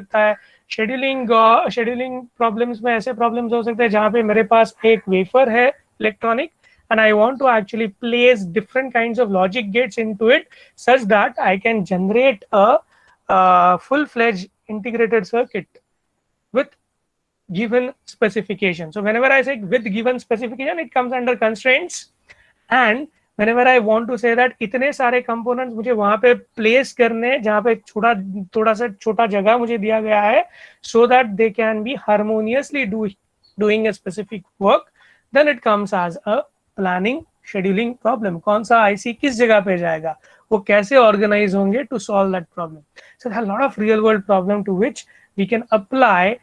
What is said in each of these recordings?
सकता है। Scheduling problems में ऐसे प्रॉब्लम्स हो सकते हैं जहाँ पे मेरे पास एक वेफर है electronic and I want to actually place different kinds of logic gates into it such that I can generate a full-fledged integrated circuit with given specification. So whenever I say with given specification, it comes under constraints, and whenever I want to say that इतने सारे components मुझे वहां पे place करने जहाँ पे थोड़ा सा छोटा जगह मुझे दिया गया है, so that they can be harmoniously doing a specific work, then it comes as a planning scheduling problem. कौन सा IC किस जगह पे जाएगा, वो कैसे organize होंगे to solve that problem. So there are a lot of real world problem to which we can apply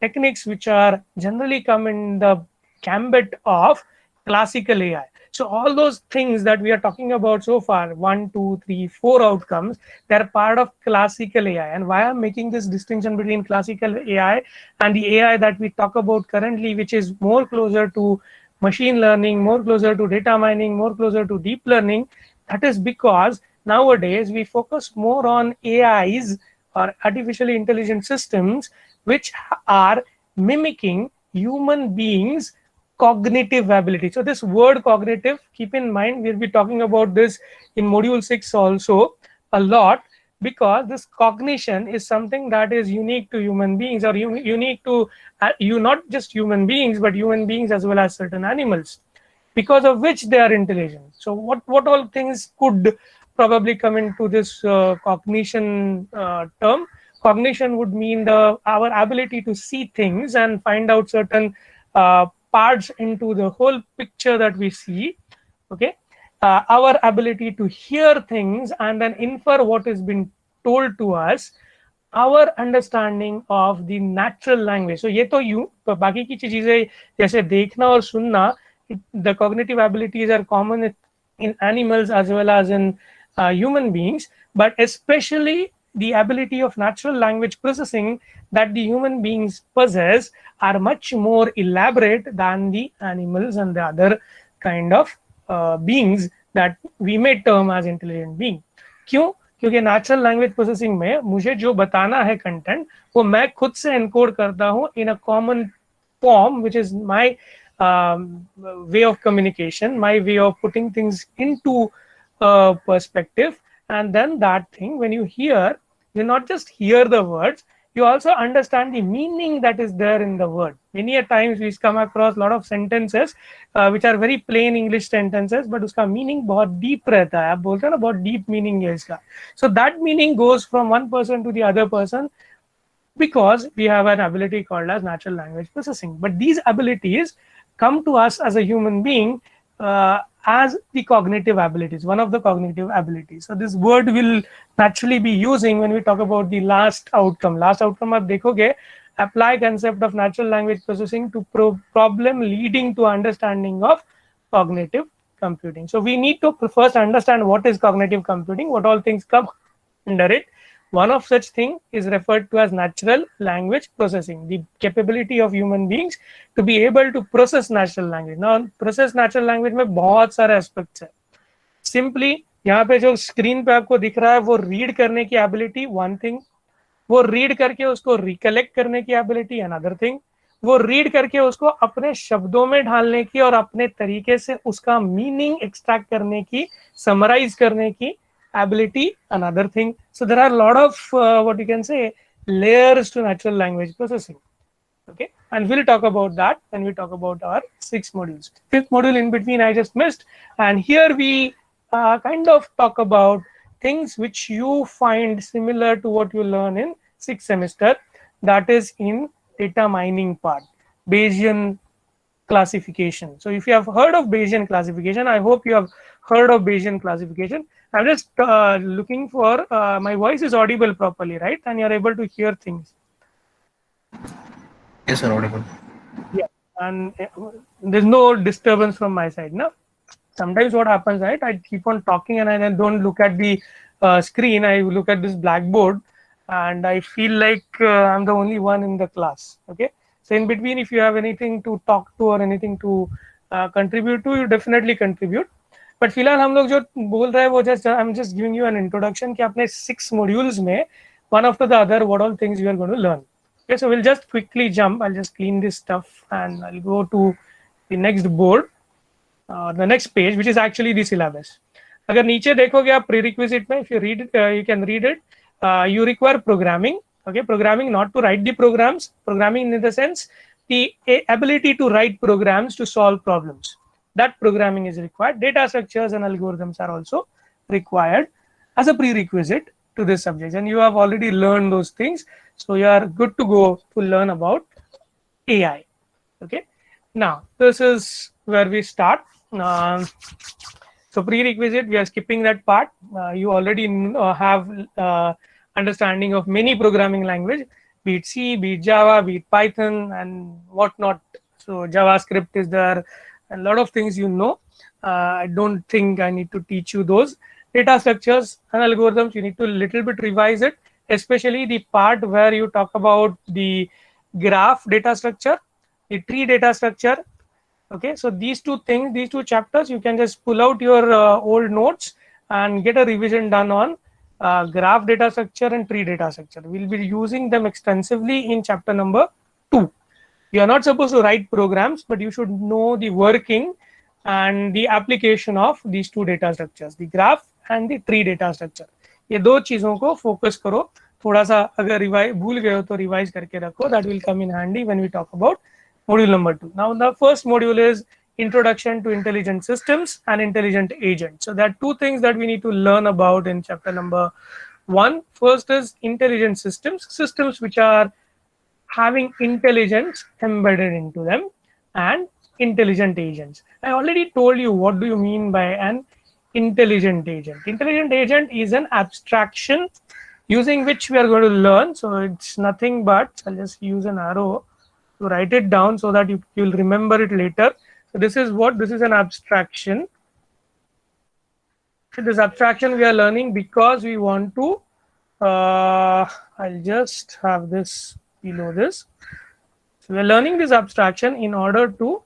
techniques which are generally come in the gambit of classical AI. So all those things that we are talking about so far, 1, 2, 3, 4 outcomes, they're part of classical AI. And why I'm making this distinction between classical AI and the AI that we talk about currently, which is more closer to machine learning, more closer to data mining, more closer to deep learning, that is because nowadays we focus more on AIs or artificially intelligent systems which are mimicking human beings cognitive ability. So this word cognitive, keep in mind, we'll be talking about this in module 6 also a lot, because this cognition is something that is unique to human beings, or unique to you, not just human beings, but human beings as well as certain animals, because of which they are intelligent. So what all things could probably come into this cognition term? Cognition would mean our ability to see things and find out certain parts into the whole picture that we see. Okay, our ability to hear things and then infer what has been told to us, our understanding of the natural language. So ये तो बाकी की चीजें जैसे देखना और सुनना, the cognitive abilities are common in animals as well as in human beings, but especially the ability of natural language processing that the human beings possess are much more elaborate than the animals and the other kind of beings that we may term as intelligent being. क्यों? क्योंकि natural language processing में मुझे जो बताना है content, वो मैं खुद से एनकोड करता हूँ in a common form, which is my way of communication, my way of putting things into perspective. And then that thing, when you hear, you not just hear the words, you also understand the meaning that is there in the word. Many a times we come across a lot of sentences which are very plain English sentences, but uska meaning बहुत deep रहता है. आप बोलते हैं ना बहुत deep meaning है इसका. So that meaning goes from one person to the other person because we have an ability called as natural language processing. But these abilities come to us as a human being as the cognitive abilities, one of the cognitive abilities. So this word will naturally be using when we talk about the last outcome. Last outcome आप देखोगे, apply concept of natural language processing to problem leading to understanding of cognitive computing. So we need to first understand what is cognitive computing, what all things come under it. One of such thing is referred to as natural language processing, the capability of human beings to be able to process natural language. Now, process natural language में बहुत सारे aspects है. Simply यहाँ पे जो screen पे आपको दिख रहा है वो read करने की ability one thing, वो read करके उसको recollect करने की ability another thing, वो read करके उसको अपने शब्दों में ढालने की और अपने तरीके से उसका meaning extract करने की, summarize करने की ability another thing. So there are a lot of what you can say layers to natural language processing. Okay, and we'll talk about that when we talk about our 6 modules. 5th module in between I just missed, and here we kind of talk about things which you find similar to what you learn in 6th semester, that is in data mining part, Bayesian classification. So if you have heard of Bayesian classification, I hope you have heard of Bayesian classification. I'm just looking for my voice is audible properly, right? And you're able to hear things. Yes, sir, audible. Yeah, and there's no disturbance from my side. Now, sometimes what happens, right? I keep on talking and I then don't look at the screen. I look at this blackboard, and I feel like I'm the only one in the class. Okay, so in between, if you have anything to talk to or anything to contribute to, you definitely contribute. But फिलहाल हम लोग जो बोल रहे हैं वो just I am just giving you an introduction कि अपने 6 मॉड्यूल्स में one after the other what all things you are going to learn. Okay, so we'll just quickly jump. I'll just clean this stuff and I'll go to the next board, the next page, which is actually the syllabus. अगर नीचे देखोगे आप prerequisite में, if you read it, you can read it. You require programming. Okay, programming not to write the programs. Programming in the sense the ability to write programs to solve problems. That programming is required. Data structures and algorithms are also required as a prerequisite to this subject, and you have already learned those things, so you are good to go to learn about AI. Okay, now this is where we start. So prerequisite, we are skipping that part. You already have understanding of many programming language, be it C, be it Java, be it Python, and whatnot. So JavaScript is there, a lot of things you know. I don't think I need to teach you those. Data structures and algorithms, you need to little bit revise it, especially the part where you talk about the graph data structure, the tree data structure. Okay, so these two things, these two chapters, you can just pull out your old notes and get a revision done on graph data structure and tree data structure. We'll be using them extensively in chapter number 2. You are not supposed to write programs, but you should know the working and the application of these two data structures, the graph and the tree data structure. ये दो चीजों को focus करो. थोड़ा सा अगर revise भूल गए हो तो रिवाइज करके रखो. That will come in handy when we talk about module number 2. Now the first module is introduction to intelligent systems and intelligent agents. So there are two things that we need to learn about in chapter number 1. First is intelligent systems, systems which are having intelligence embedded into them, and intelligent agents. I already told you what do you mean by an intelligent agent. Intelligent agent is an abstraction using which we are going to learn. So it's nothing but, I'll just use an arrow to write it down so that you'll remember it later. So this is what, this is an abstraction. So this abstraction we are learning because we want to, I'll just have this below this. So we're learning this abstraction in order to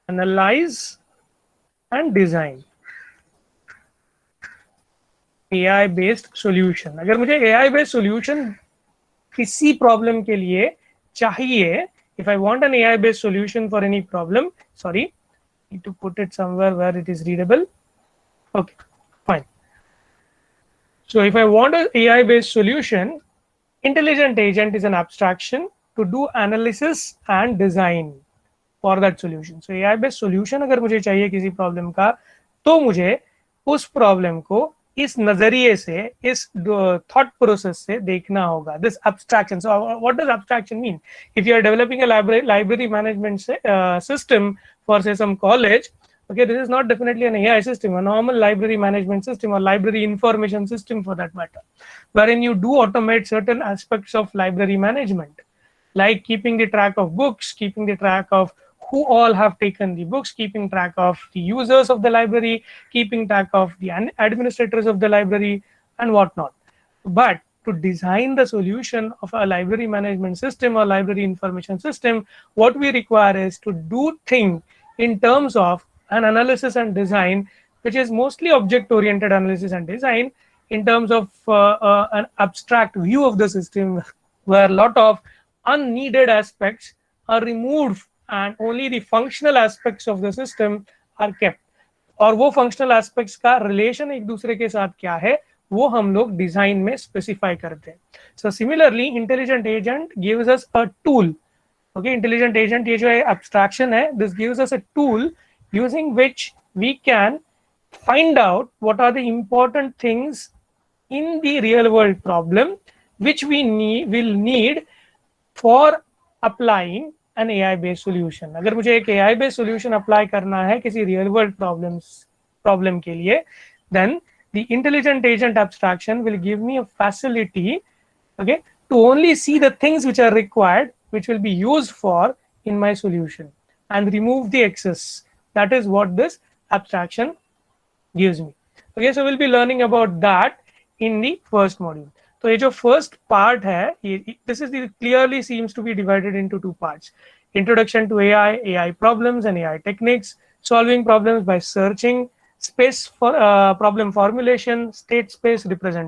analyze and design AI based solution. अगर मुझे AI based solution किसी problem के लिए चाहिए, if I want an AI based solution for any problem, sorry, need to put it somewhere where it is readable. Okay, fine. So if I want an AI based solution, intelligent agent is an abstraction to do analysis and design for that solution. So AI based solution अगर मुझे चाहिए किसी problem का, तो मुझे उस problem को इस नजरिए से, इस thought process से देखना होगा. This abstraction. So what does abstraction mean? If you are developing a library management system for say some college, okay, this is not definitely an AI system, a normal library management system or library information system for that matter, wherein you do automate certain aspects of library management, like keeping the track of books, keeping the track of who all have taken the books, keeping track of the users of the library, keeping track of the administrators of the library and whatnot. But to design the solution of a library management system or library information system, what we require is to do things in terms of an analysis and design, which is mostly object-oriented analysis and design, in terms of an abstract view of the system, where a lot of unneeded aspects are removed and only the functional aspects of the system are kept. और वो functional aspects का relation एक दूसरे के साथ क्या है, वो हम लोग design में specify करते हैं. So similarly, intelligent agent gives us a tool. Okay, intelligent agent ये जो है abstraction है, this gives us a tool using which we can find out what are the important things in the real world problem which we will need for applying an AI based solution. अगर मुझे एक AI based solution apply करना है किसी real world problem के लिए, then the intelligent agent abstraction will give me a facility, okay, to only see the things which are required, which will be used for in my solution, and remove the excess. That is what this abstraction gives me. Okay, so we'll be learning about that in the first module. So ये जो first part है, this is clearly seems to be divided into two parts: introduction to AI, AI problems and AI techniques, solving problems by searching, space for problem formulation, state space representation.